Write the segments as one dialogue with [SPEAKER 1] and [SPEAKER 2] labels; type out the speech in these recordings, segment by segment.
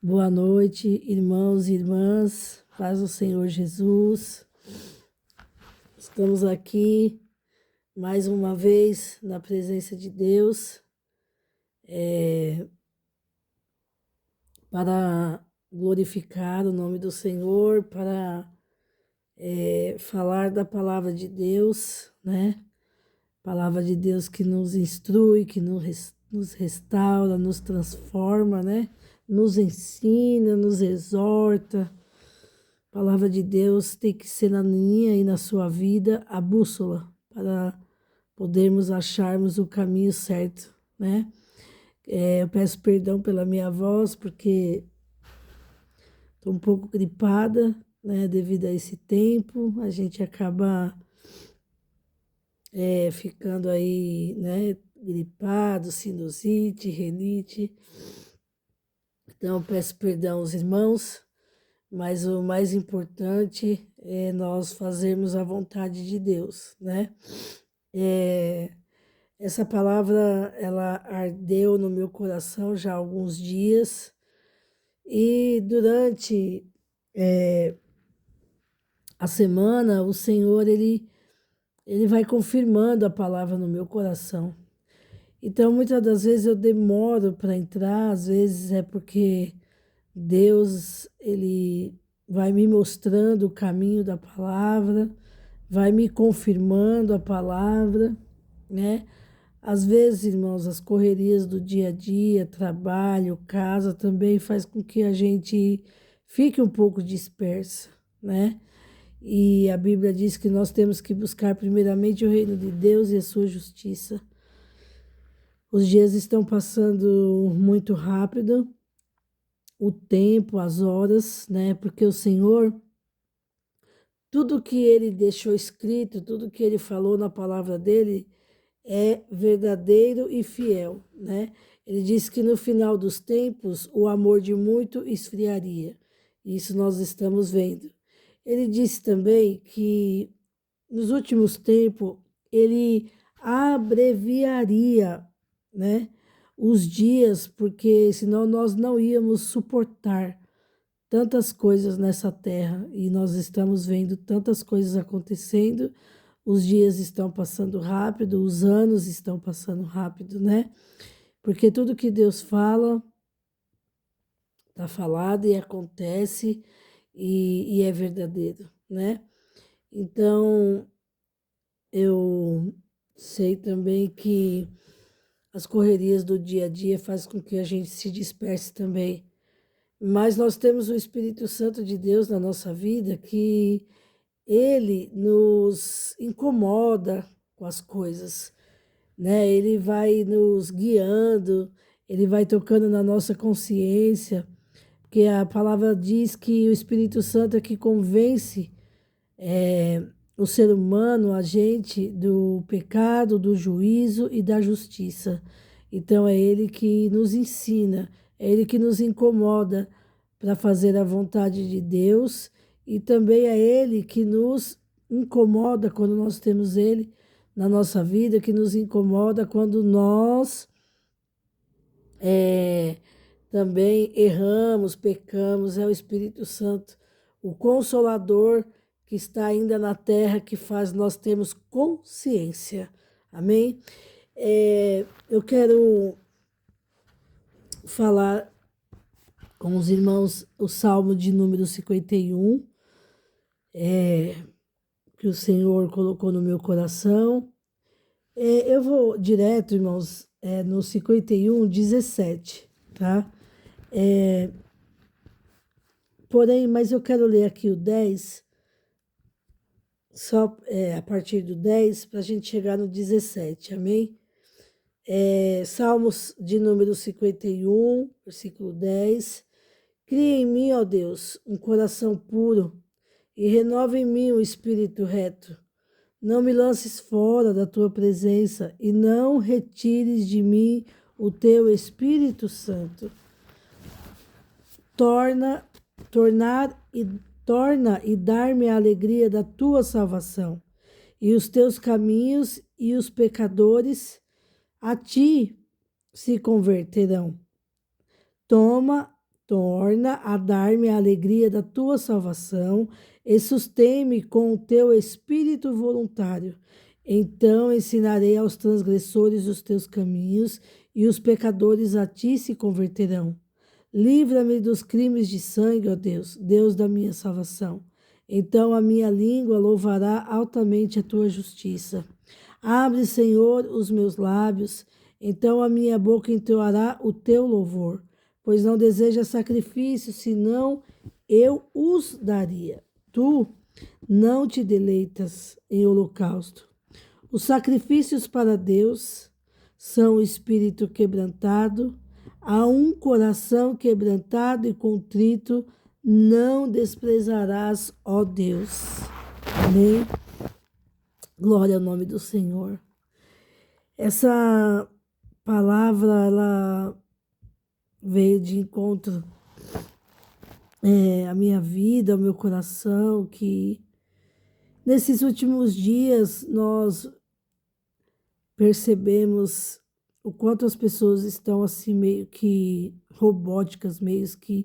[SPEAKER 1] Boa noite, irmãos e irmãs, paz do Senhor Jesus. Estamos aqui mais uma vez na presença de Deus para glorificar o nome do Senhor, para falar da palavra de Deus, né? Palavra de Deus que nos instrui, que nos restaura, nos transforma, né? Nos ensina, nos exorta. A palavra de Deus tem que ser na minha e na sua vida a bússola para podermos acharmos o caminho certo, né? Eu peço perdão pela minha voz, porque estou um pouco gripada, né? Devido a esse tempo, a gente acaba ficando aí, né? Gripado, sinusite, renite. Então, eu peço perdão aos irmãos. Mas o mais importante é nós fazermos a vontade de Deus, né? É, essa palavra, ela ardeu no meu coração já há alguns dias e durante a semana o Senhor, ele vai confirmando a palavra no meu coração. Então, muitas das vezes eu demoro para entrar, às vezes é porque Deus, ele vai me mostrando o caminho da palavra, vai me confirmando a palavra, né? Às vezes, irmãos, as correrias do dia a dia, trabalho, casa, também faz com que a gente fique um pouco dispersa, né? E a Bíblia diz que nós temos que buscar primeiramente o reino de Deus e a sua justiça. Os dias estão passando muito rápido, o tempo, as horas, né? Porque o Senhor, tudo que ele deixou escrito, tudo que ele falou na palavra dele é verdadeiro e fiel, né? Ele disse que no final dos tempos o amor de muito esfriaria. Isso nós estamos vendo. Ele disse também que nos últimos tempos ele abreviaria, né, os dias, porque senão nós não íamos suportar tantas coisas nessa terra e nós estamos vendo tantas coisas acontecendo, os dias estão passando rápido, os anos estão passando rápido, né? Porque tudo que Deus fala está falado e acontece e é verdadeiro, né? Então eu sei também que as correrias do dia a dia fazem com que a gente se disperse também. Mas nós temos o Espírito Santo de Deus na nossa vida que ele nos incomoda com as coisas, né? Ele vai nos guiando, ele vai tocando na nossa consciência, porque a palavra diz que o Espírito Santo é que convence o ser humano, a gente, do pecado, do juízo e da justiça. Então é ele que nos ensina, é ele que nos incomoda para fazer a vontade de Deus e também é ele que nos incomoda quando nós temos ele na nossa vida, que nos incomoda quando nós é, também erramos, pecamos. É o Espírito Santo, o Consolador que está ainda na terra, que faz nós termos consciência. Amém? Eu quero falar com os irmãos o Salmo de número 51, que o Senhor colocou no meu coração. Eu vou direto, irmãos, no 51, 17, tá? Porém, mas eu quero ler aqui o 10, só a partir do 10, para a gente chegar no 17, amém? Salmos de número 51, versículo 10. Cria em mim, ó Deus, um coração puro e renova em mim um espírito reto. Não me lances fora da tua presença e não retires de mim o teu Espírito Santo. Torna, tornar e torna e dar-me a alegria da tua salvação, e os teus caminhos e os pecadores a ti se converterão. torna a dar-me a alegria da tua salvação e sustém-me com o teu espírito voluntário. Então ensinarei aos transgressores os teus caminhos e os pecadores a ti se converterão. Livra-me dos crimes de sangue, ó Deus, Deus da minha salvação. Então a minha língua louvará altamente a tua justiça. Abre, Senhor, os meus lábios, então a minha boca entoará o teu louvor, pois não deseja sacrifício, senão eu os daria. Tu não te deleitas em holocausto. Os sacrifícios para Deus são o espírito quebrantado, a um coração quebrantado e contrito não desprezarás, ó Deus. Amém. Glória ao nome do Senhor. Essa palavra, ela veio de encontro à minha vida, ao meu coração, que nesses últimos dias nós percebemos o quanto as pessoas estão assim meio que robóticas, meio que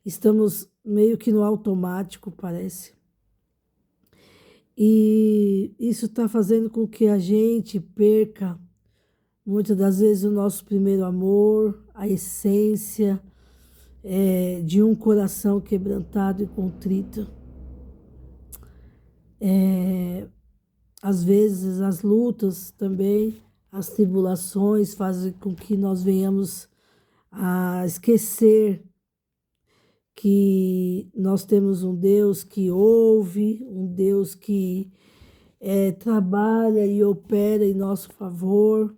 [SPEAKER 1] estamos meio que no automático, parece. E isso está fazendo com que a gente perca, muitas das vezes, o nosso primeiro amor, a essência de um coração quebrantado e contrito. Às vezes, as lutas também, as tribulações fazem com que nós venhamos a esquecer que nós temos um Deus que ouve, um Deus que trabalha e opera em nosso favor,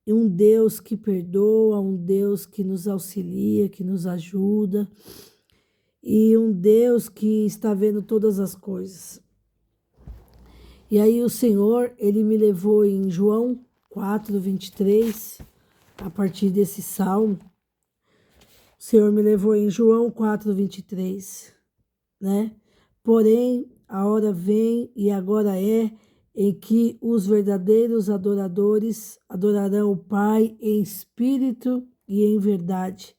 [SPEAKER 1] e um Deus que perdoa, um Deus que nos auxilia, que nos ajuda, e um Deus que está vendo todas as coisas. E aí o Senhor, Ele me levou em João 4:23, a partir desse salmo. O Senhor me levou em João 4:23, né? Porém, a hora vem e agora é em que os verdadeiros adoradores adorarão o Pai em espírito e em verdade,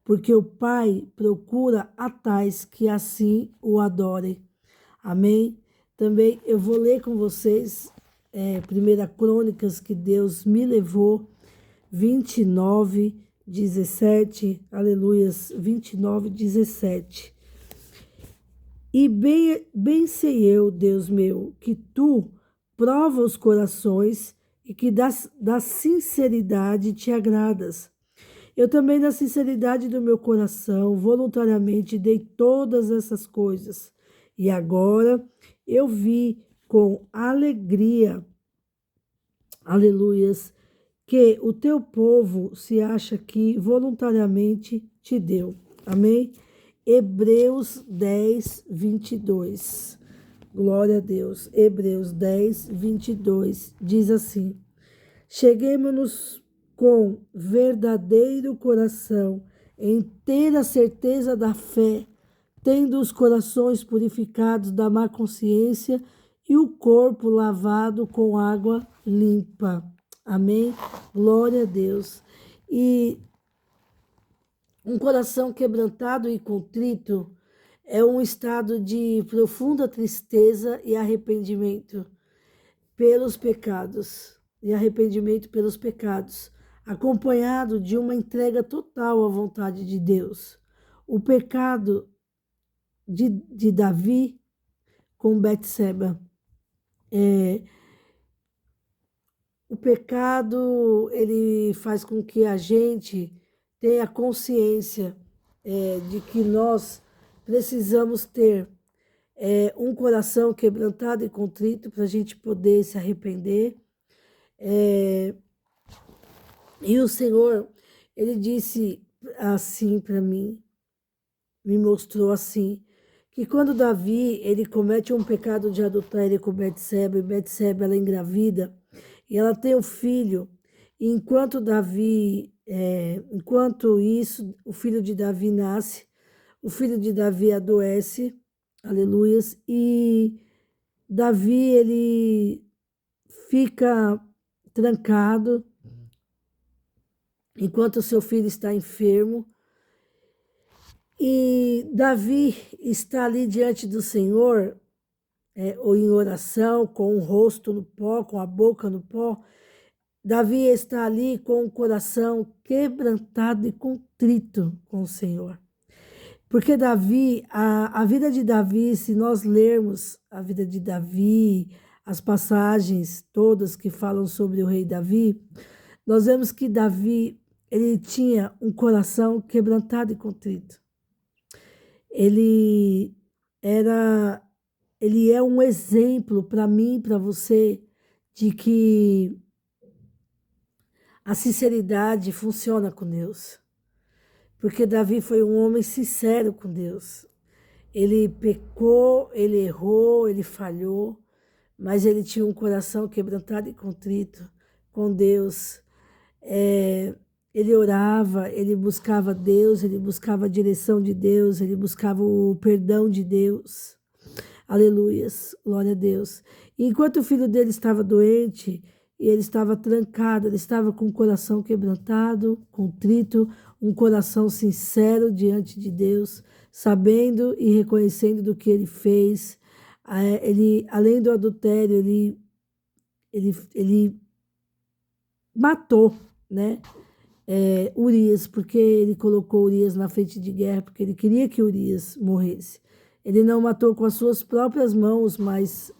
[SPEAKER 1] porque o Pai procura a tais que assim o adorem. Amém? Também eu vou ler com vocês 1 Crônicas, que Deus me levou, 29:17, aleluias, 29:17. E bem sei eu, Deus meu, que tu prova os corações e que da sinceridade te agradas. Eu também, da sinceridade do meu coração, voluntariamente dei todas essas coisas. E agora eu vi com alegria, aleluias, que o teu povo se acha que voluntariamente te deu. Amém? Hebreus 10:22. Glória a Deus. Hebreus 10:22 diz assim: cheguemo-nos com verdadeiro coração, em ter a certeza da fé, tendo os corações purificados da má consciência e o corpo lavado com água limpa. Amém? Glória a Deus. E um coração quebrantado e contrito é um estado de profunda tristeza e arrependimento pelos pecados, acompanhado de uma entrega total à vontade de Deus. O pecado de Davi com Betseba. O pecado, ele faz com que a gente tenha consciência de que nós precisamos ter um coração quebrantado e contrito para a gente poder se arrepender. E o Senhor, Ele disse assim para mim, me mostrou assim, que quando Davi, ele comete um pecado de adultério com Betseba, e Betseba, ela engravida, e ela tem um filho, e enquanto isso, o filho de Davi nasce, o filho de Davi adoece, aleluias, e Davi, ele fica trancado, enquanto o seu filho está enfermo, E Davi está ali diante do Senhor, ou em oração, com o rosto no pó, com a boca no pó. Davi está ali com o coração quebrantado e contrito com o Senhor. Porque Davi, a vida de Davi, se nós lermos a vida de Davi, as passagens todas que falam sobre o rei Davi, nós vemos que Davi, ele tinha um coração quebrantado e contrito. Ele era, ele é um exemplo para mim, para você, de que a sinceridade funciona com Deus. Porque Davi foi um homem sincero com Deus. Ele pecou, ele errou, ele falhou, mas ele tinha um coração quebrantado e contrito com Deus. Ele orava, ele buscava Deus, ele buscava a direção de Deus, ele buscava o perdão de Deus. Aleluias, glória a Deus. E enquanto o filho dele estava doente, e ele estava trancado, ele estava com o coração quebrantado, contrito, um coração sincero diante de Deus, sabendo e reconhecendo do que ele fez. Ele, além do adultério, ele matou, né? Urias, porque ele colocou Urias na frente de guerra, porque ele queria que Urias morresse. Ele não matou com as suas próprias mãos, mas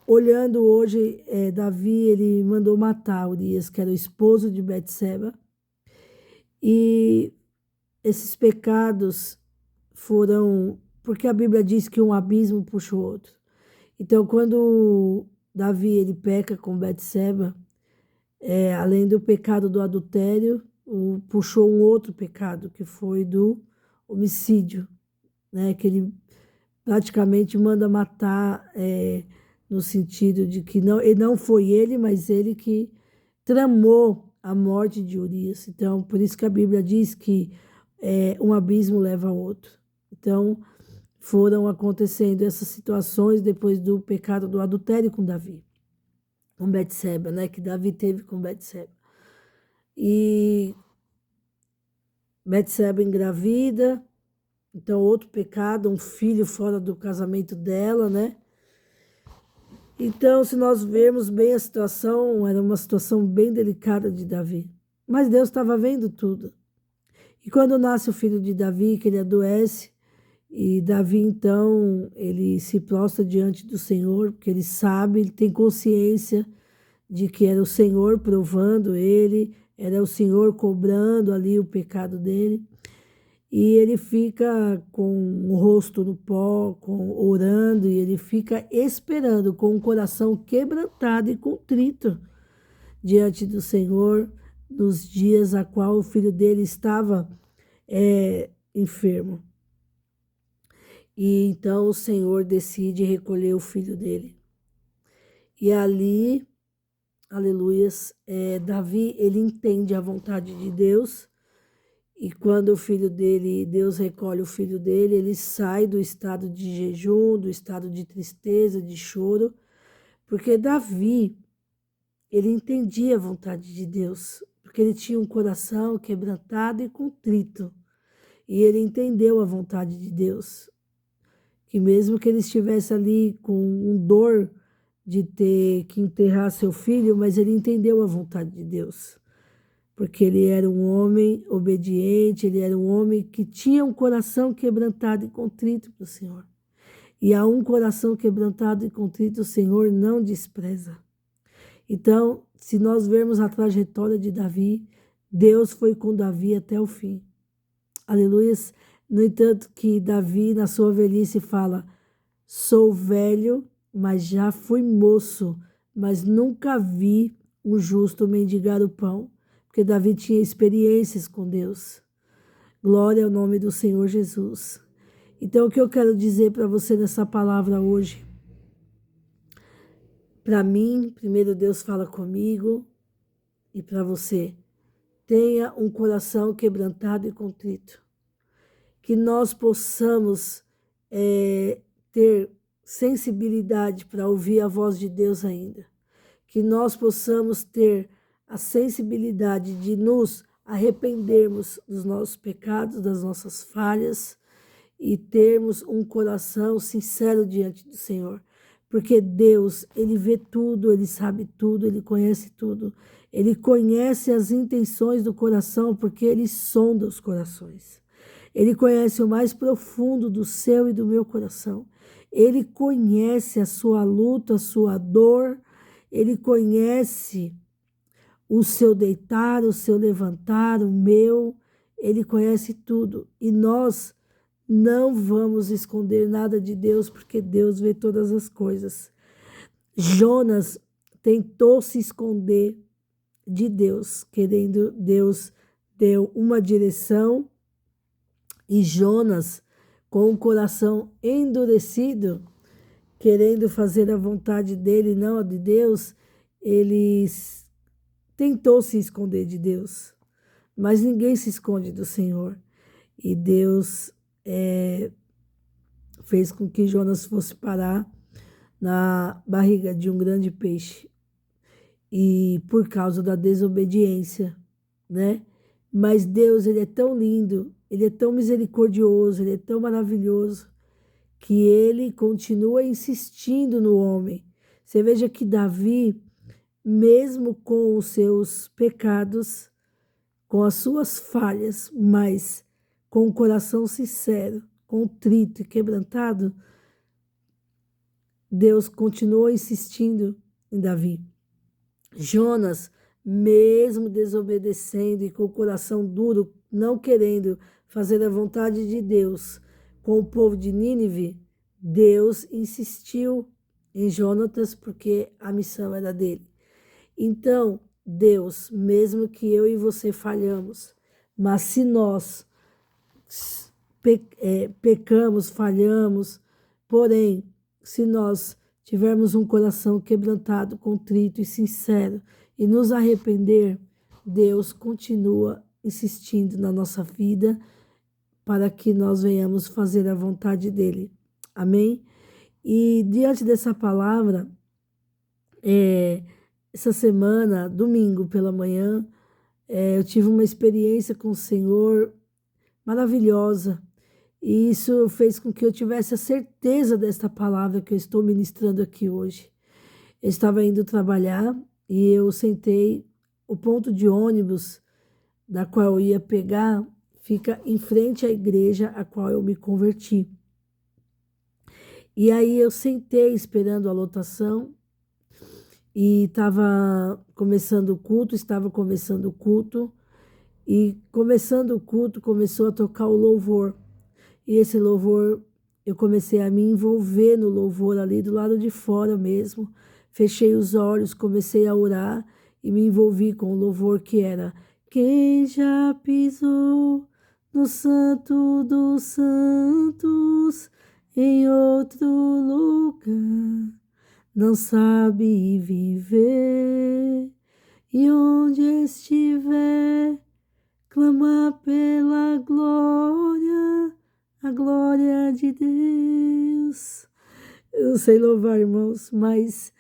[SPEAKER 1] olhando hoje, Davi, ele mandou matar Urias, que era o esposo de Betseba. E esses pecados foram, porque a Bíblia diz que um abismo puxa o outro. Então, quando Davi ele peca com Betseba, além do pecado do adultério, puxou um outro pecado, que foi do homicídio, né? Que ele praticamente manda matar, no sentido de que não foi ele, mas ele que tramou a morte de Urias. Então, por isso que a Bíblia diz que um abismo leva a outro. Então, foram acontecendo essas situações depois do pecado do adultério com Davi, com Betseba, né? Que Davi teve com Betseba. E Betseba engravida, então outro pecado, um filho fora do casamento dela, né? Então, se nós vermos bem a situação, era uma situação bem delicada de Davi. Mas Deus estava vendo tudo. E quando nasce o filho de Davi, que ele adoece, e Davi, então, ele se prostra diante do Senhor, porque ele sabe, ele tem consciência de que era o Senhor provando ele, era o Senhor cobrando ali o pecado dele. E ele fica com o rosto no pó, orando, e ele fica esperando com o coração quebrantado e contrito diante do Senhor nos dias a qual o filho dele estava enfermo. E então o Senhor decide recolher o filho dele. E ali, aleluias, Davi, ele entende a vontade de Deus. E quando o filho dele, Deus recolhe o filho dele, ele sai do estado de jejum, do estado de tristeza, de choro, porque Davi, ele entendia a vontade de Deus, porque ele tinha um coração quebrantado e contrito. E ele entendeu a vontade de Deus, que mesmo que ele estivesse ali com dor de ter que enterrar seu filho, mas ele entendeu a vontade de Deus. Porque ele era um homem obediente, ele era um homem que tinha um coração quebrantado e contrito para o Senhor. E a um coração quebrantado e contrito, o Senhor não despreza. Então, se nós vermos a trajetória de Davi, Deus foi com Davi até o fim. Aleluias. No entanto, que Davi, na sua velhice, fala: sou velho, mas já fui moço, mas nunca vi um justo mendigar o pão. Porque Davi tinha experiências com Deus. Glória ao nome do Senhor Jesus. Então, o que eu quero dizer para você nessa palavra hoje? Para mim, primeiro Deus fala comigo, e para você, tenha um coração quebrantado e contrito. Que nós possamos ter sensibilidade para ouvir a voz de Deus ainda. Que nós possamos ter a sensibilidade de nos arrependermos dos nossos pecados, das nossas falhas e termos um coração sincero diante do Senhor. Porque Deus, Ele vê tudo, Ele sabe tudo, Ele conhece tudo. Ele conhece as intenções do coração, porque Ele sonda os corações. Ele conhece o mais profundo do seu e do meu coração. Ele conhece a sua luta, a sua dor. Ele conhece o seu deitar, o seu levantar, o meu. Ele conhece tudo. E nós não vamos esconder nada de Deus, porque Deus vê todas as coisas. Jonas tentou se esconder de Deus, querendo, Deus deu uma direção, e Jonas, com o coração endurecido, querendo fazer a vontade dele, não a de Deus, ele tentou se esconder de Deus. Mas ninguém se esconde do Senhor. E Deus fez com que Jonas fosse parar na barriga de um grande peixe. E por causa da desobediência, né? Mas Deus, Ele é tão lindo, Ele é tão misericordioso, Ele é tão maravilhoso, que Ele continua insistindo no homem. Você veja que Davi, mesmo com os seus pecados, com as suas falhas, mas com o coração sincero, contrito e quebrantado, Deus continuou insistindo em Davi. Jonas, mesmo desobedecendo e com o coração duro, não querendo fazer a vontade de Deus com o povo de Nínive, Deus insistiu em Jonatas porque a missão era dele. Então, Deus, mesmo que eu e você falhamos, mas se nós pecamos, falhamos, porém, se nós tivermos um coração quebrantado, contrito e sincero e nos arrepender, Deus continua insistindo na nossa vida para que nós venhamos fazer a vontade dele. Amém? E diante dessa palavra, essa semana, domingo pela manhã, eu tive uma experiência com o Senhor maravilhosa. E isso fez com que eu tivesse a certeza desta palavra que eu estou ministrando aqui hoje. Eu estava indo trabalhar e eu sentei, o ponto de ônibus da qual eu ia pegar fica em frente à igreja a qual eu me converti. E aí eu sentei esperando a lotação e estava começando o culto, e começando o culto começou a tocar o louvor. E esse louvor, eu comecei a me envolver no louvor ali do lado de fora mesmo. Fechei os olhos, comecei a orar e me envolvi com o louvor que era: quem já pisou no Santo dos Santos em outro lugar não sabe viver, e onde estiver clama pela glória, a glória de Deus. Eu não sei louvar, irmãos, mas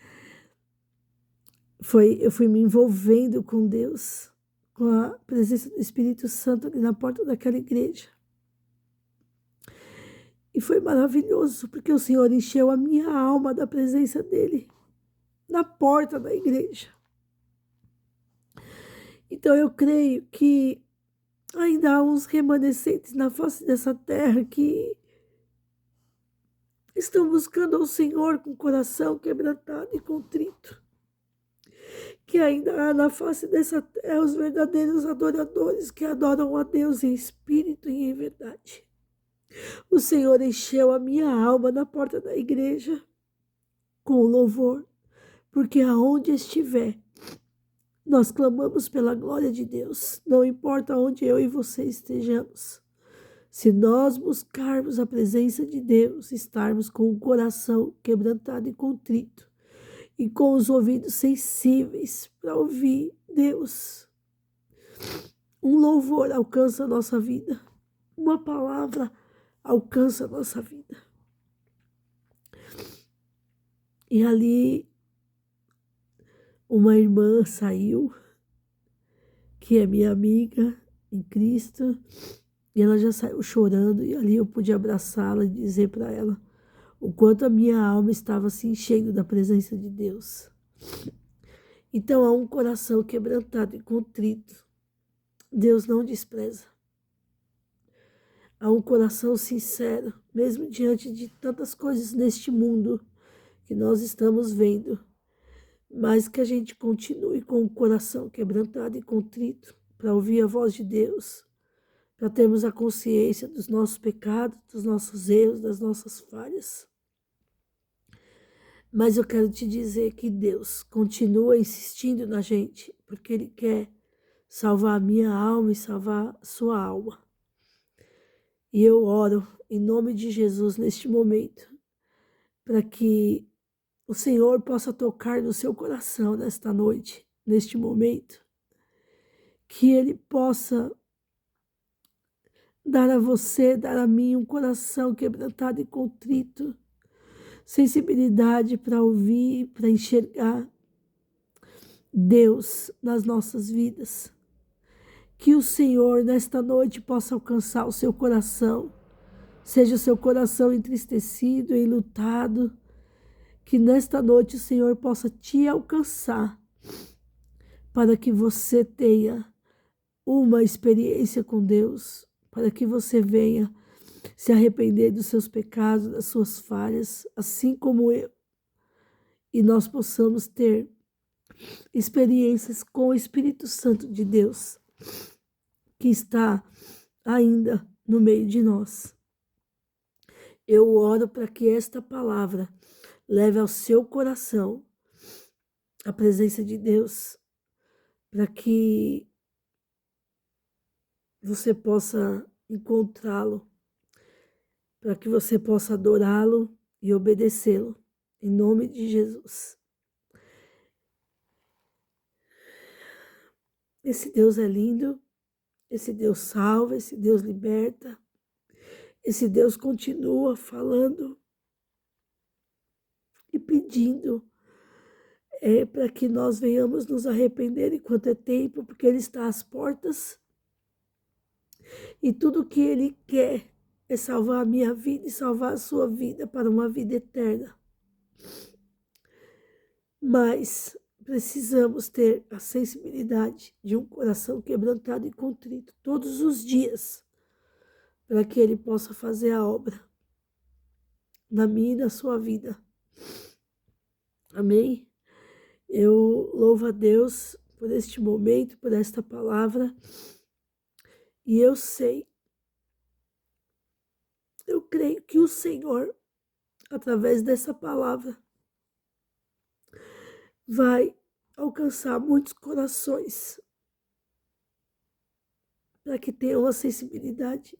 [SPEAKER 1] eu fui me envolvendo com Deus, com a presença do Espírito Santo ali na porta daquela igreja. E foi maravilhoso, porque o Senhor encheu a minha alma da presença dEle, na porta da igreja. Então eu creio que ainda há uns remanescentes na face dessa terra que estão buscando ao Senhor com o coração quebrantado e contrito. Que ainda há na face dessa terra os verdadeiros adoradores que adoram a Deus em espírito e em verdade. O Senhor encheu a minha alma na porta da igreja com louvor, porque aonde estiver, nós clamamos pela glória de Deus, não importa onde eu e você estejamos. Se nós buscarmos a presença de Deus, estarmos com o coração quebrantado e contrito, e com os ouvidos sensíveis para ouvir Deus, um louvor alcança a nossa vida, uma palavra alcança a nossa vida. E ali, uma irmã saiu, que é minha amiga, em Cristo, e ela já saiu chorando, e ali eu pude abraçá-la e dizer para ela o quanto a minha alma estava se enchendo da presença de Deus. Então, há um coração quebrantado e contrito, Deus não despreza. Há um coração sincero, mesmo diante de tantas coisas neste mundo que nós estamos vendo, mas que a gente continue com o coração quebrantado e contrito para ouvir a voz de Deus, para termos a consciência dos nossos pecados, dos nossos erros, das nossas falhas. Mas eu quero te dizer que Deus continua insistindo na gente, porque Ele quer salvar a minha alma e salvar a sua alma. E eu oro em nome de Jesus neste momento, para que o Senhor possa tocar no seu coração nesta noite, neste momento, que Ele possa dar a você, dar a mim um coração quebrantado e contrito, sensibilidade para ouvir, para enxergar Deus nas nossas vidas. Que o Senhor nesta noite possa alcançar o seu coração, seja o seu coração entristecido, enlutado, que nesta noite o Senhor possa te alcançar, para que você tenha uma experiência com Deus, para que você venha se arrepender dos seus pecados, das suas falhas, assim como eu, e nós possamos ter experiências com o Espírito Santo de Deus, que está ainda no meio de nós. Eu oro para que esta palavra leve ao seu coração a presença de Deus, para que você possa encontrá-lo, para que você possa adorá-lo e obedecê-lo, em nome de Jesus. Esse Deus é lindo, esse Deus salva, esse Deus liberta, esse Deus continua falando e pedindo para que nós venhamos nos arrepender enquanto é tempo, porque Ele está às portas e tudo que Ele quer é salvar a minha vida e salvar a sua vida para uma vida eterna. Mas precisamos ter a sensibilidade de um coração quebrantado e contrito todos os dias, para que Ele possa fazer a obra na minha e na sua vida. Amém? Eu louvo a Deus por este momento, por esta palavra, e eu sei, eu creio que o Senhor, através dessa palavra, vai alcançar muitos corações, para que tenham a sensibilidade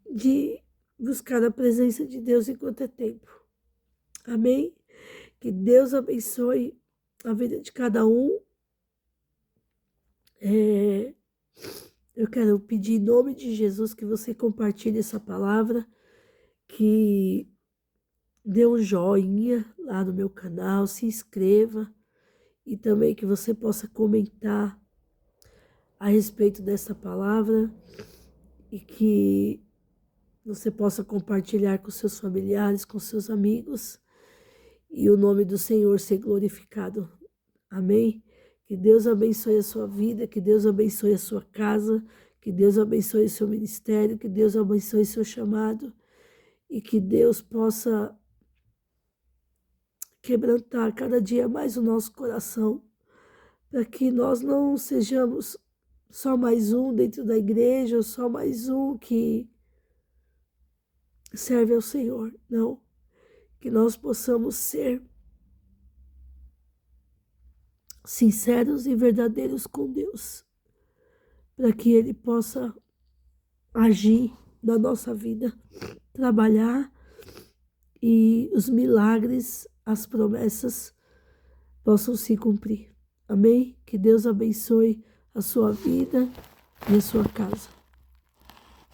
[SPEAKER 1] de buscar a presença de Deus enquanto é tempo. Amém? Que Deus abençoe a vida de cada um. Eu quero pedir em nome de Jesus que você compartilhe essa palavra, que dê um joinha lá no meu canal, se inscreva e também que você possa comentar a respeito dessa palavra e que você possa compartilhar com seus familiares, com seus amigos e o nome do Senhor ser glorificado. Amém? Que Deus abençoe a sua vida, que Deus abençoe a sua casa, que Deus abençoe o seu ministério, que Deus abençoe o seu chamado e que Deus possa quebrantar cada dia mais o nosso coração, para que nós não sejamos só mais um dentro da igreja, ou só mais um que serve ao Senhor. Não, que nós possamos ser sinceros e verdadeiros com Deus, para que Ele possa agir na nossa vida, trabalhar e os milagres, as promessas possam se cumprir. Amém? Que Deus abençoe a sua vida e a sua casa.